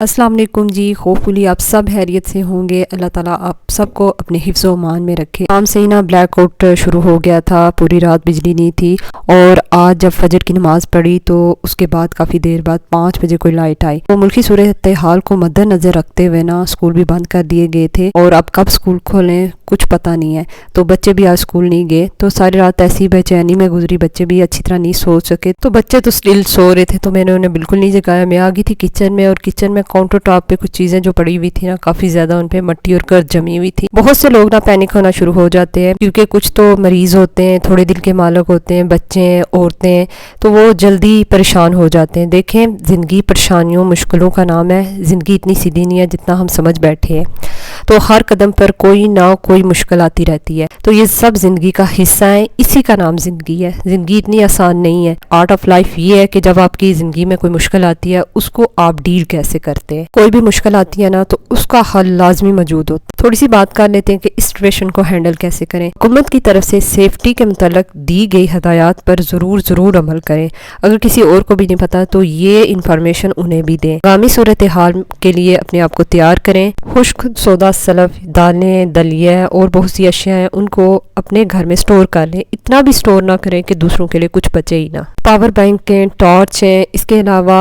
السلام علیکم جی، ہوپفلی آپ سب خیریت سے ہوں گے۔ اللہ تعالیٰ آپ سب کو اپنے حفظ و امان میں رکھے۔ شام سے ہی نا بلیک آؤٹ شروع ہو گیا تھا، پوری رات بجلی نہیں تھی، اور آج جب فجر کی نماز پڑھی تو اس کے بعد کافی دیر بعد 5 بجے کوئی لائٹ آئی۔ تو ملکی صورتحال کو مد نظر رکھتے ہوئے نا اسکول بھی بند کر دیے گئے تھے، اور اب کب اسکول کھولیں کچھ پتہ نہیں ہے، تو بچے بھی آج اسکول نہیں گئے، تو ساری رات ایسی بے چینی میں گزری، بچے بھی اچھی طرح نہیں سو سکے، تو بچے تو اسٹل سو رہے تھے، تو میں نے انہیں بالکل نہیں جگایا۔ میں آ گئی تھی کچن میں، اور کچن میں کاؤنٹر ٹاپ پہ کچھ چیزیں جو پڑی ہوئی تھی نا، کافی زیادہ ان پہ مٹی اور گرد جمی ہوئی تھی۔ بہت سے لوگ نا پینک ہونا شروع ہو جاتے ہیں، کیونکہ کچھ تو مریض ہوتے ہیں، تھوڑے دل کے مالک ہوتے ہیں، بچے ہیں، عورتیں ہیں، تو وہ جلدی پریشان ہو جاتے ہیں۔ دیکھیں، زندگی پریشانیوں مشکلوں کا نام ہے، زندگی اتنی سیدھی نہیں ہے جتنا ہم سمجھ بیٹھے ہیں، تو ہر قدم پر کوئی نہ کوئی مشکل آتی رہتی ہے، تو یہ سب زندگی کا حصہ ہے، اسی کا نام زندگی ہے۔ زندگی اتنی آسان نہیں ہے۔ آرٹ آف لائف یہ ہے کہ جب آپ کی زندگی میں کوئی مشکل آتی ہے، اس کو آپ ڈیل کیسے کرتے ہیں۔ کوئی بھی مشکل آتی ہے نا، تو اس کا حل لازمی موجود ہوتا ہے۔ تھوڑی سی بات کر لیتے ہیں کہ اس سچویشن کو ہینڈل کیسے کریں۔ حکومت کی طرف سے سیفٹی کے متعلق دی گئی ہدایات پر ضرور عمل کریں۔ اگر کسی اور کو بھی نہیں پتا تو یہ انفارمیشن انہیں بھی دیں۔ عوامی صورتحال کے لیے اپنے آپ کو تیار کریں۔ خشک سودا سلف، دالیں، دلیہ اور بہت سی اشیاء ہیں، ان کو اپنے گھر میں سٹور کر لیں۔ اتنا بھی سٹور نہ کریں کہ دوسروں کے لیے کچھ بچے ہی نہ۔ پاور بینک ہیں، ٹارچ ہیں، اس کے علاوہ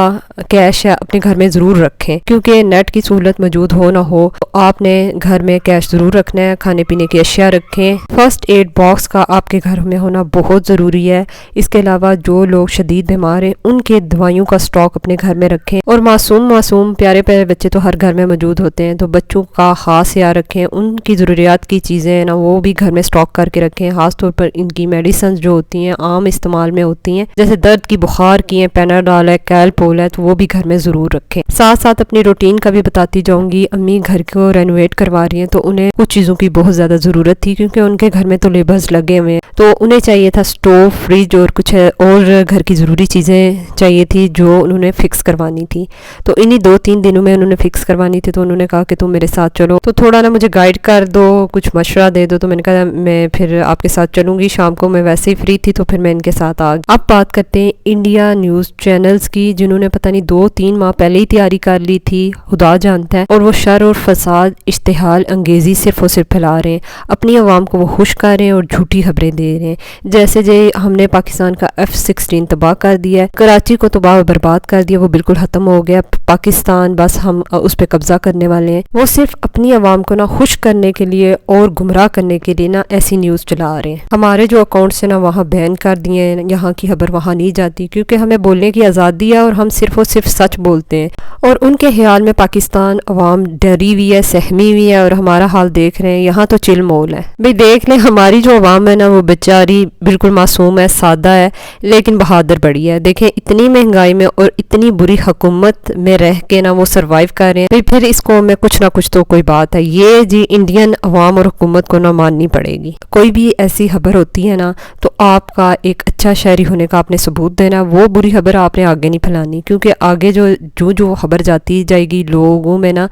کیش ہے، اپنے گھر میں ضرور رکھیں، کیونکہ نیٹ کی سہولت موجود ہو نہ ہو تو آپ نے گھر میں کیش ضرور رکھنا ہے۔ کھانے پینے کی اشیاء رکھیں۔ فرسٹ ایڈ باکس کا آپ کے گھر میں ہونا بہت ضروری ہے۔ اس کے علاوہ جو لوگ شدید بیمار ہیں، ان کے دوائیوں کا سٹاک اپنے گھر میں رکھیں۔ اور معصوم پیارے بچے تو ہر گھر میں موجود ہوتے ہیں، تو بچوں کا خاص خیال رکھیں۔ ان کی ضروریات کی چیزیں ہیں نا، وہ بھی گھر میں سٹاک کر کے رکھیں، خاص طور پر ان کی میڈیسنز جو ہوتی ہیں، عام استعمال میں ہوتی ہیں، جیسے درد کی، بخار کی ہیں، پیناڈول ہے، کیلپول ہے، تو وہ بھی گھر میں ضرور رکھیں۔ ساتھ ساتھ اپنی روٹین کا بھی بتاتی جاؤں گی۔ امی گھر کو رینوویٹ کروا رہی ہیں، تو انہیں کچھ چیزوں کی بہت زیادہ ضرورت تھی، کیونکہ ان کے گھر میں تو لیبرز لگے ہوئے ہیں، تو انہیں چاہیے تھا سٹوو، فریج اور کچھ اور گھر کی ضروری چیزیں چاہیے تھی جو انہوں نے فکس کروانی تھی۔ تو انہی 2-3 دنوں میں انہوں نے فکس کروانی تھی، تو انہوں نے کہا کہ تم میرے ساتھ چلو، تو تھوڑا نا مجھے گائیڈ کر دو، کچھ مشورہ دے دو، تو میں نے کہا میں پھر آپ کے ساتھ چلوں گی۔ شام کو میں ویسے ہی فری تھی، تو پھر میں ان کے ساتھ آ گئی۔ اب بات کرتے ہیں انڈیا نیوز چینلز کی، جنہوں نے پتہ نہیں 2-3 ماہ پہلے ہی تیاری کر لی تھی، خدا جانتا ہے، اور وہ شر اور فساد، اشتعال انگیزی صرف اور صرف پھیلا رہے ہیں، اپنی عوام کو وہ خوش کر رہے ہیں اور جھوٹی خبریں دے رہے ہیں، جیسے ہم نے پاکستان کا F-16 تباہ کر دیا ہے، کراچی کو تباہ و برباد کر دیا، وہ بالکل ختم ہو گیا پاکستان، بس ہم اس پہ قبضہ کرنے والے ہیں۔ وہ صرف اپنی عوام کو نا خوش کرنے کے لیے اور گمراہ کرنے کے لیے نا ایسی نیوز چلا رہے ہیں۔ ہمارے جو اکاؤنٹس ہیں نا وہاں بین کر دیے ہیں، یہاں کی خبر وہاں نہیں جاتی، کیونکہ ہمیں بولنے کی آزادی ہے اور ہم صرف اور صرف سچ بولتے ہیں، اور ان کے خیال میں پاکستان عوام ڈری ہوئی ہے، سہمی ہوئی ہے، اور ہمارا حال دیکھ رہے ہیں، یہاں تو چل مول ہے۔ بھئی دیکھ لیں، ہماری جو عوام ہے نا، وہ بیچاری بالکل معصوم ہے، سادہ ہے، لیکن بہادر بڑی ہے۔ دیکھیں، اتنی مہنگائی میں اور اتنی بری حکومت میں رہ کے نا وہ سروائیو کر رہے ہیں، پھر اس قوم میں کچھ نہ کچھ تو کوئی بات ہے۔ یہ جی انڈین عوام اور حکومت کو نہ ماننی پڑے گی۔ کوئی بھی ایسی خبر ہوتی ہے نا، تو آپ کا ایک اچھا شہری ہونے کا آپ نے ثبوت دینا، وہ بری خبر آپ نے آگے نہیں پھیلانی، کیونکہ آگے جو خبر جاتی جائے گی، لوگوں میں نا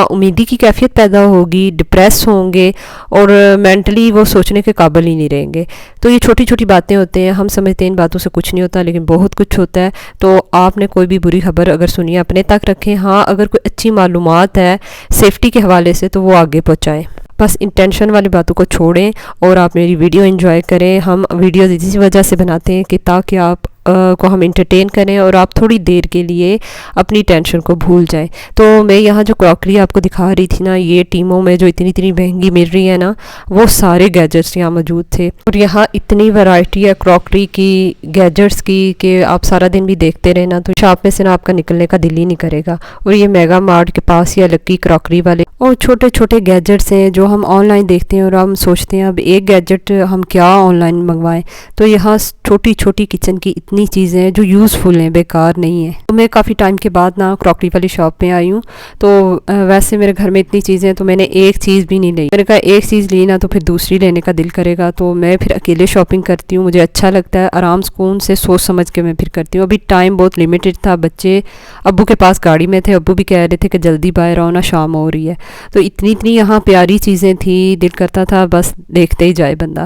امیدی کی کیفیت پیدا ہوگی، ڈپریس ہوں گے، اور مینٹلی وہ سوچنے کے قابل ہی نہیں رہیں گے۔ تو یہ چھوٹی چھوٹی باتیں ہوتے ہیں، ہم سمجھتے ہیں ان باتوں سے کچھ نہیں ہوتا، لیکن بہت کچھ ہوتا ہے۔ تو آپ نے کوئی بھی بری خبر اگر سنی ہے، اپنے تک رکھیں۔ ہاں، اگر کوئی اچھی معلومات ہے سیفٹی کے حوالے سے، تو وہ آگے پہنچائیں۔ بس انٹینشن والی باتوں کو چھوڑیں، اور آپ میری ویڈیو انجوائے کریں۔ ہم ویڈیوز اسی وجہ سے بناتے ہیں کہ تاکہ آپ کو ہم انٹرٹین کریں، اور آپ تھوڑی دیر کے لیے اپنی ٹینشن کو بھول جائیں۔ تو میں یہاں جو کراکری آپ کو دکھا رہی تھی نا، یہ ٹیموں میں جو اتنی مہنگی مل رہی ہے نا، وہ سارے گیجٹس یہاں موجود تھے، اور یہاں اتنی ورائٹی ہے کراکری کی، گیجٹس کی، کہ آپ سارا دن بھی دیکھتے رہے نا، تو شاپ میں سے نا آپ کا نکلنے کا دل ہی نہیں کرے گا۔ اور یہ میگا مارٹ کے پاس یا لکی کراکری والے اور چھوٹے چھوٹے گیجٹس ہیں جو ہم آن لائن دیکھتے ہیں، اور ہم سوچتے ہیں اب ایک گیجٹ ہم کیا آن لائن منگوائیں، تو یہاں چھوٹی چھوٹی کچن کی اتنی چیزیں ہیں جو یوزفل ہیں، بیکار نہیں ہیں۔ تو میں کافی ٹائم کے بعد نا کراکری والی شاپ میں آئی ہوں، تو ویسے میرے گھر میں اتنی چیزیں ہیں، تو میں نے ایک چیز بھی نہیں لی۔ میں نے کہا ایک چیز لی نا تو پھر دوسری لینے کا دل کرے گا، تو میں پھر اکیلے شاپنگ کرتی ہوں، مجھے اچھا لگتا ہے، آرام سکون سے سوچ سمجھ کے میں پھر کرتی ہوں۔ ابھی ٹائم بہت لیمیٹڈ تھا، بچے ابو کے پاس گاڑی میں تھے، ابو بھی کہہ رہے تھے کہ جلدی باہر آؤ نا، شام ہو رہی ہے، تو اتنی یہاں پیاری چیزیں تھی، دل کرتا تھا بس دیکھتے ہی جائے بندہ۔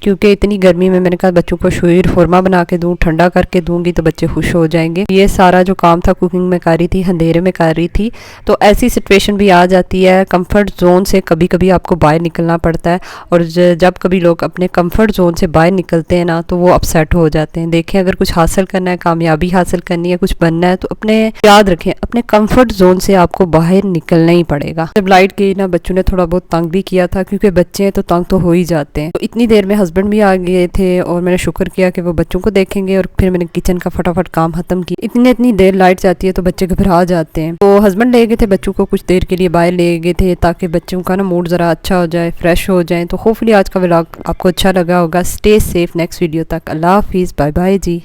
کیونکہ اتنی گرمی میں نے کہا بچوں کو شیر خورما بنا کے دوں، ٹھنڈا کر کے دوں گی تو بچے خوش ہو جائیں گے۔ یہ سارا جو کام تھا کوکنگ میں کر رہی تھی، اندھیرے میں کر رہی تھی، تو ایسی سچویشن بھی آ جاتی ہے، کمفرٹ زون سے کبھی کبھی آپ کو باہر نکلنا پڑتا ہے، اور جب کبھی لوگ اپنے کمفرٹ زون سے باہر نکلتے ہیں نا تو وہ اپسیٹ ہو جاتے ہیں۔ دیکھیں اگر کچھ حاصل کرنا ہے، کامیابی حاصل کرنی ہے، کچھ بننا ہے، تو اپنے یاد رکھیں اپنے کمفرٹ زون سے آپ کو باہر نکلنا ہی پڑے گا۔ جب لائٹ گئی نا بچوں نے تھوڑا بہت تنگ بھی کیا تھا، کیونکہ بچے ہیں تو تنگ تو ہو ہی جاتے ہیں۔ تو اتنی دیر میں ہسبینڈ بھی آ گئے تھے اور میں نے شکر کیا کہ وہ بچوں کو دیکھیں گے، اور پھر میں نے کچن کا فٹافٹ کام ختم کیا۔ اتنی دیر لائٹ جاتی ہے تو بچے گھبرا جاتے ہیں، تو ہسبینڈ لے گئے تھے بچوں کو کچھ دیر کے لیے باہر لے گئے تھے تاکہ بچوں کا نا موڈ ذرا اچھا ہو جائے، فریش ہو جائیں۔ تو ہوپفلی آج کا ولاگ آپ کو اچھا لگا ہوگا۔ اسٹے سیف، نیکسٹ ویڈیو تک اللہ حافظ، بائے بائے جی۔